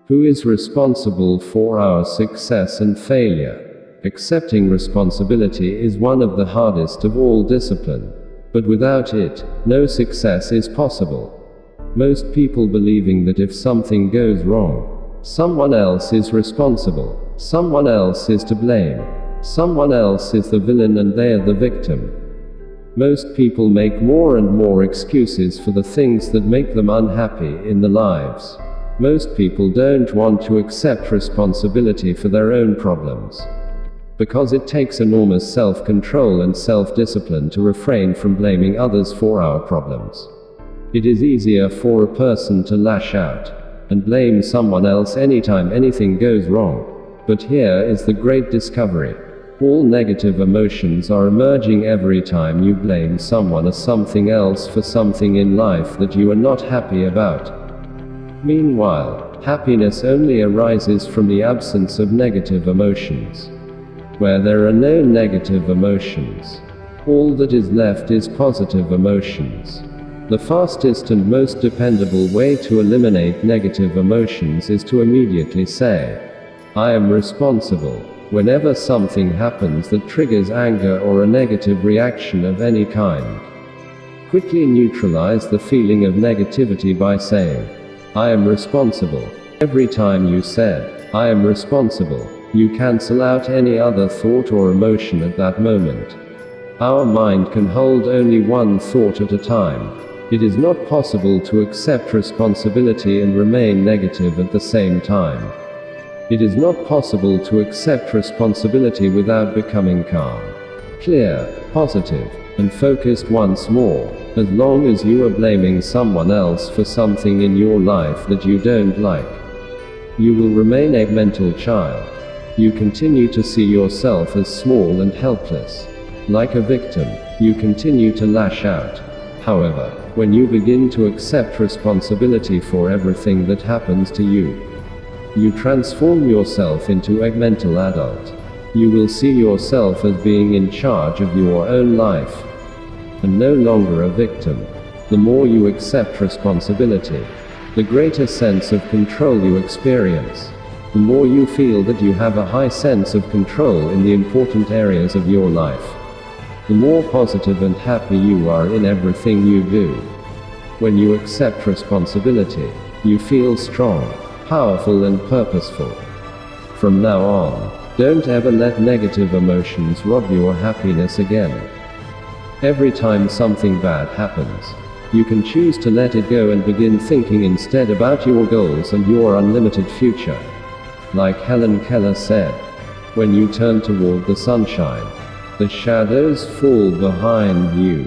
Who is responsible for our success and failure? Accepting responsibility is one of the hardest of all discipline. But without it, no success is possible. Most people believing that if something goes wrong, someone else is responsible, someone else is to blame, someone else is the villain and they are the victim. Most people make more and more excuses for the things that make them unhappy in their lives. Most people don't want to accept responsibility for their own problems, because it takes enormous self-control and self-discipline to refrain from blaming others for our problems. It is easier for a person to lash out and blame someone else anytime anything goes wrong. But here is the great discovery. All negative emotions are emerging every time you blame someone or something else for something in life that you are not happy about. Meanwhile, happiness only arises from the absence of negative emotions. Where there are no negative emotions, all that is left is positive emotions. The fastest and most dependable way to eliminate negative emotions is to immediately say, "I am responsible," whenever something happens that triggers anger or a negative reaction of any kind. Quickly neutralize the feeling of negativity by saying, "I am responsible." Every time you said, "I am responsible," you cancel out any other thought or emotion at that moment. Our mind can hold only one thought at a time. It is not possible to accept responsibility and remain negative at the same time. It is not possible to accept responsibility without becoming calm, clear, positive, and focused once more. As long as you are blaming someone else for something in your life that you don't like, you will remain a mental child. You continue to see yourself as small and helpless. Like a victim, you continue to lash out. However, when you begin to accept responsibility for everything that happens to you, you transform yourself into a mental adult. You will see yourself as being in charge of your own life, and no longer a victim. The more you accept responsibility, the greater sense of control you experience. The more you feel that you have a high sense of control in the important areas of your life, the more positive and happy you are in everything you do. When you accept responsibility, you feel strong, powerful and purposeful. From now on, don't ever let negative emotions rob your happiness again. Every time something bad happens, you can choose to let it go and begin thinking instead about your goals and your unlimited future. Like Helen Keller said, when you turn toward the sunshine, the shadows fall behind you.